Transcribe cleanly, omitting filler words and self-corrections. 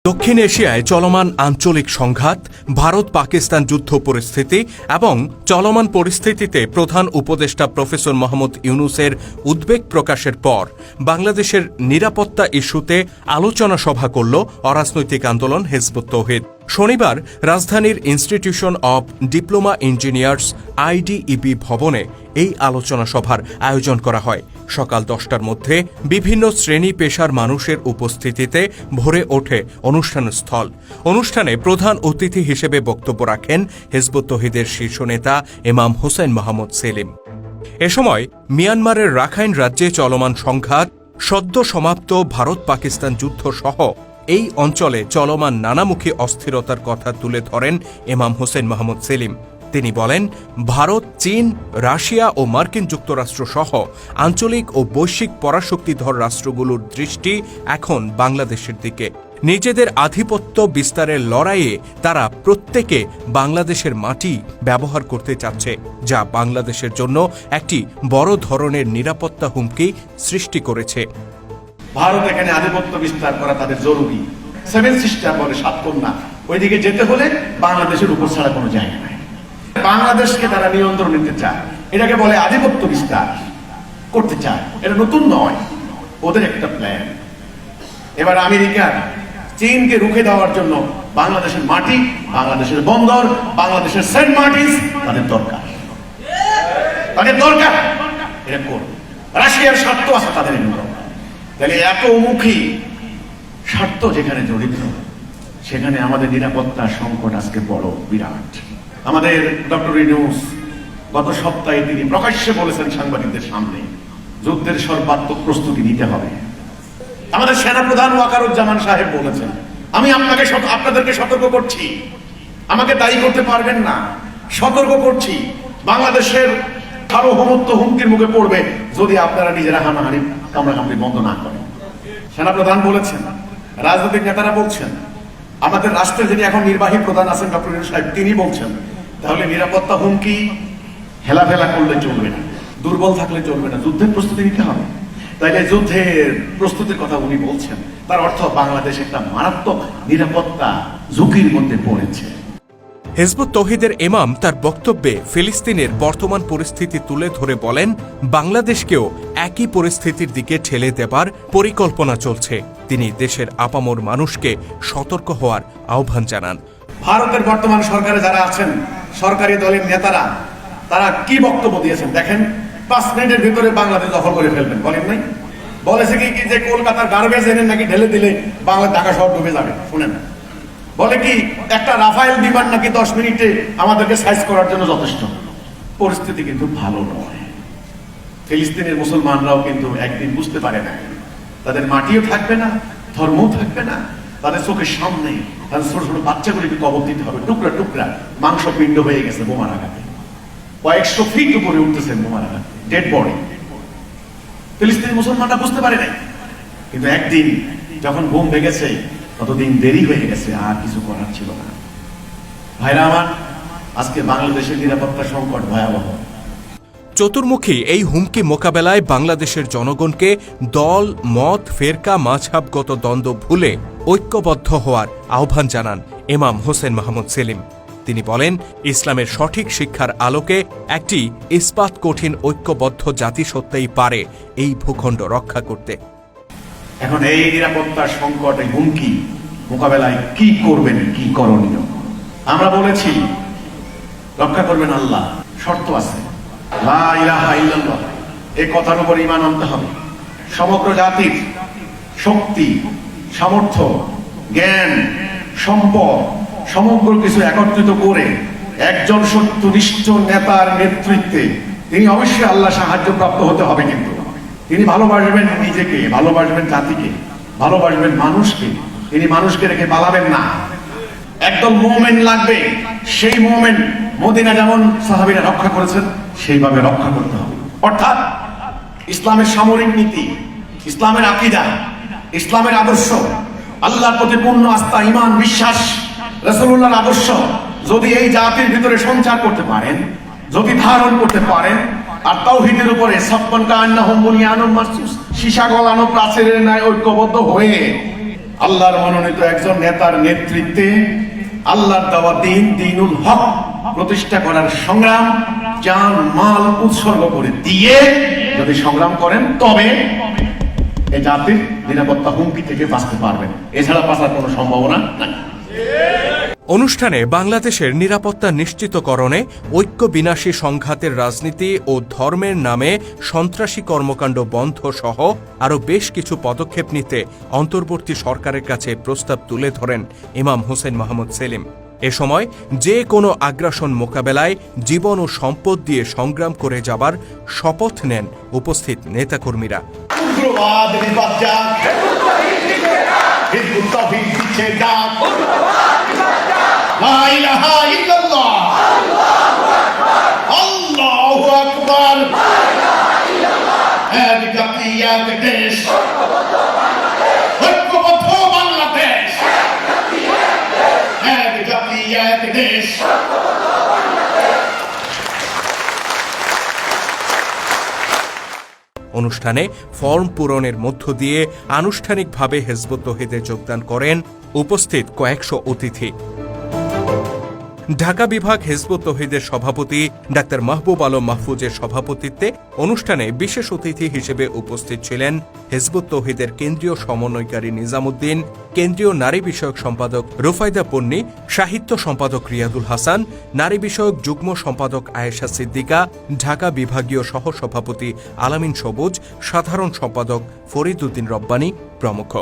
দক্ষিণ এশিয়ায় চলমান আঞ্চলিক সংঘাত, ভারত পাকিস্তান যুদ্ধ পরিস্থিতি এবং চলমান পরিস্থিতিতে প্রধান উপদেষ্টা প্রফেসর মোহাম্মদ ইউনূসের উদ্বেগ প্রকাশের পর বাংলাদেশের নিরাপত্তা ইস্যুতে আলোচনা সভা করল অরাজনৈতিক আন্দোলন হিজবুত তৌহিদ। শনিবার রাজধানীর institution of diploma engineers IDEB ভবনে এই আলোচনা সভার আয়োজন করা হয়। সকাল 10টার মধ্যে বিভিন্ন শ্রেণী পেশার মানুষের উপস্থিতিতে ভরে ওঠে অনুষ্ঠানস্থল। অনুষ্ঠানে প্রধান অতিথি হিসেবে বক্তব্য রাখেন হিজবুত তৌহিদের শীর্ষ নেতা ইমাম হোসেন মোহাম্মদ সেলিম। এ সময় মিয়ানমারের রাখাইন রাজ্যে চলমান সংঘাত, সদ্য সমাপ্ত ভারত পাকিস্তান যুদ্ধ সহ এই অঞ্চলে চলমান নানামুখী অস্থিরতার কথা তুলে ধরেন ইমাম হোসেন মোহাম্মদ সেলিম। তিনি বলেন, ভারত, চীন, রাশিয়া ও মার্কিন যুক্তরাষ্ট্র সহ আঞ্চলিক ও বৈশ্বিক পরাশক্তিধর রাষ্ট্রগুলোর দৃষ্টি এখন বাংলাদেশের দিকে। নিজেদের আধিপত্য বিস্তারের লড়াইয়ে তারা প্রত্যেকে বাংলাদেশের মাটি ব্যবহার করতে চাচ্ছে, যা বাংলাদেশের জন্য একটি বড় ধরনের নিরাপত্তা হুমকি সৃষ্টি করেছে। ভারত এখানে আধিপত্য বিস্তার করা তাদের জরুরি। সেভেন সিস্টার বলে, সাত কন্যা, ওইদিকে যেতে হলে বাংলাদেশের উপর ছাড়া কোনো জায়গা নাই। বাংলাদেশকে তারা নিয়ন্ত্রণ নিতে চায়, এটাকে বলে আধিপত্য বিস্তার করতে চায়। এটা নতুন নয়, ওদের একটা প্ল্যান। এবার আমেরিকা চীনকে রুখে দেওয়ার জন্য বাংলাদেশের মাটি, বাংলাদেশের বন্দর, বাংলাদেশের সেন্ট মার্টিনস তাদের দরকার, এটা করবে। রাশিয়ার স্বার্থ আছে তাদের দরকার। তাহলে একমুখী স্বার্থ যেখানে জড়িত, সেখানে আমাদের নিরাপত্তা সংকট আজকে বড় বিরাট। আমাদের ডক্টর ইউনূস গত সপ্তাহে তিনি প্রকাশ্যে বলেছেন সাংবাদিকদের সামনে, যুদ্ধের সর্বাত্মক প্রস্তুতি নিতে হবে। আমাদের সেনাপ্রধান ওয়াকারুজ্জামান সাহেব বলেছেন, আমি আপনাদেরকে সতর্ক করছি, আমাকে দায়ী করতে পারবেন না, সতর্ক করছি, বাংলাদেশের সার্বভৌমত্ব হুমকির মুখে পড়বে যদি আপনারা নিজেরা হানাহানি কামড়াকামড়ি বন্ধ না করেন। সেনাপ্রধান বলেছেন, রাজনৈতিক নেতারা বলছেন, আমাদের রাষ্ট্রের যিনি এখন নির্বাহী প্রধান আছেন ডক্টর ইউনূস সাহেব, তিনি বলছেন, তাহলে নিরাপত্তা হুমকি হেলাফেলা করলে চলবে না, দুর্বল থাকলে চলবে না, যুদ্ধের প্রস্তুতি নিতে হবে। তাইলে যুদ্ধের প্রস্তুতির কথা উনি বলছেন, তার অর্থ বাংলাদেশ একটা মারাত্মক নিরাপত্তা ঝুঁকির মধ্যে পড়েছে। হিজবুত তৌহিদের ইমাম তার বক্তব্যে ফিলিস্তিনের বর্তমান পরিস্থিতি তুলে ধরে বলেন, বাংলাদেশকেও একই পরিস্থিতির দিকে ঠেলে দেবার পরিকল্পনা চলছে। তিনি দেশের আপামর মানুষকে সতর্ক হওয়ার আহ্বান জানান। ভারতের বর্তমান সরকারে যারা আছেন, সরকারি দলের নেতারা, তারা কি বক্তব্য দিয়েছেন দেখেন। 5 মিনিটের ভিতরে বাংলাদেশ দখল করে ফেলবেন বলেন নাই? বলেছে কি যে কলকাতার গার্বেজ এনে নাকি ঢেলে দিলে বাংলা ঢাকা শহর ডুবে যাবে। শুনেন, বলে কি একটা রাফায়েল বিমান নাকি 10 মিনিটে আমাদেরকে সাইজ করার জন্য যথেষ্ট। পরিস্থিতি কিন্তু ভালো নয়। ফিলিস্তিনের মুসলমানরাও কিন্তু একদিন বুঝতে পারে না, তাদের মাটিও থাকবে না, ধর্মও থাকবে না, তাদের চোখের সামনে তাদের ছোট ছোট বাচ্চাগুলিকে কবর দিতে হবে, টুকরা টুকরা মাংস পিণ্ড হয়ে গেছে বোমার আঘাতে, কয়েকশো ফিট উপরে উঠতেছে বোমার আঘাতে, ডেড বডি। ফিলিস্তিনি মুসলমানরা বুঝতে পারে নাই, কিন্তু একদিন যখন বোম ভেঙেছে ততদিন দেরি হয়ে গেছে, আর কিছু করার ছিল না। ভাইরা আমার, আজকে বাংলাদেশের নিরাপত্তা সংকট ভয়াবহ। চতুর্মুখী এই হুমকি মোকাবেলায় বাংলাদেশের জনগণকে দল, মত, ফেরকা, মাযহাবগত দ্বন্দ্ব ভুলে ঐক্যবদ্ধ হওয়ার আহ্বান জানান ইমাম হোসেন মোহাম্মদ সেলিম। তিনি বলেন, ইসলামের সঠিক শিক্ষার আলোকে একটি ইস্পাত কঠিন ঐক্যবদ্ধ জাতিসত্ত্বাই পারে এই ভূখণ্ড রক্ষা করতে। এখন এই নিরাপত্তার সংকট, এই হুমকি মোকাবেলায় কি করবেন, কি করণীয়? আমরা বলেছি রক্ষা করবেন আল্লাহ, শর্ত আছে, লা ইলাহা ইল্লাল্লাহ, এই কথার উপর ঈমান আনতে হবে। সমগ্র জাতির শক্তি, সামর্থ্য, জ্ঞান, সম্পদ, সমগ্র কিছু একত্রিত করে একজন সত্যনিষ্ঠ নেতার নেতৃত্বে তিনি অবশ্যই আল্লাহ সাহায্য প্রাপ্ত হতে হবে। কিন্তু তিনি ভালোবাসবেন নিজেকে, ভালোবাসবেন জাতিকে, ভালোবাসবেন মানুষকে। তিনি মানুষকে রেখে পালাবেন না। একদল মুমিন লাগবে, সেই মুমিন মদিনা যেমন সাহাবীরা রক্ষা করেছেন সেইভাবে রক্ষা করতে হবে। অর্থাৎ ইসলামের সামরিক নীতি, ইসলামের আকীদা, ইসলামের আদর্শ, আল্লাহর প্রতি পূর্ণ আস্থা, ঈমান, বিশ্বাস, রাসূলুল্লাহর আদর্শ যদি এই জাতির ভিতরে সঞ্চার করতে পারেন, যদি ধারণ করতে পারেন, আর তাওহীদের উপরে সীসা গলানো প্রাচীরের ন্যায় ঐক্যবদ্ধ হয়ে আল্লাহর মনোনীত একজন নেতার নেতৃত্বে আল্লাহর দেওয়া দিনুল হক প্রতিষ্ঠা করার সংগ্রাম জান মাল উৎসর্গ করে দিয়ে যদি সংগ্রাম করেন তবে এই জাতির নিরাপত্তা হুমকি থেকে বাঁচতে পারবেন, এছাড়া বাঁচার কোনো সম্ভাবনা নাই। অনুষ্ঠানে বাংলাদেশের নিরাপত্তা নিশ্চিতকরণে ঐক্য বিনাশী সংঘাতের রাজনীতি ও ধর্মের নামে সন্ত্রাসী কর্মকাণ্ড বন্ধ সহ আরও বেশ কিছু পদক্ষেপ নিতে অন্তর্বর্তী সরকারের কাছে প্রস্তাব তুলে ধরেন ইমাম হোসেন মাহমুদ সেলিম। এ সময় যে কোনো আগ্রাসন মোকাবেলায় জীবন ও সম্পদ দিয়ে সংগ্রাম করে যাবার শপথ নেন উপস্থিত নেতাকর্মীরা। উগ্রবাদ নির্বাচন, হিজবুত তাওহীদ দিচ্ছে ডাক, লা ইলাহা ইল্লাল্লাহ, আল্লাহু আকবার, এক জাতি এক দেশ, ঐক্যবদ্ধ বাংলাদেশ, এক জাতি এক দেশ। অনুষ্ঠানে ফর্ম পূরণের মধ্য দিয়ে আনুষ্ঠানিকভাবে হিজবুত তৌহিদে যোগদান করেন উপস্থিত কয়েকশো অতিথি। ঢাকা বিভাগ হিজবুত তৌহিদের সভাপতি ডাক্তার মাহবুব আলম মাহফুজের সভাপতিত্বে অনুষ্ঠানে বিশেষ অতিথি হিসেবে উপস্থিত ছিলেন হিজবুত তৌহিদের কেন্দ্রীয় সমন্বয়কারী নিজামুদ্দিন, কেন্দ্রীয় নারী বিষয়ক সম্পাদক রুফাইদা পন্নী, সাহিত্য সম্পাদক রিয়াদুল হাসান, নারী বিষয়ক যুগ্ম সম্পাদক আয়েশা সিদ্দিকা, ঢাকা বিভাগীয় সহসভাপতি আলামিন সবুজ, সাধারণ সম্পাদক ফরিদ উদ্দিন রব্বানী প্রমুখ।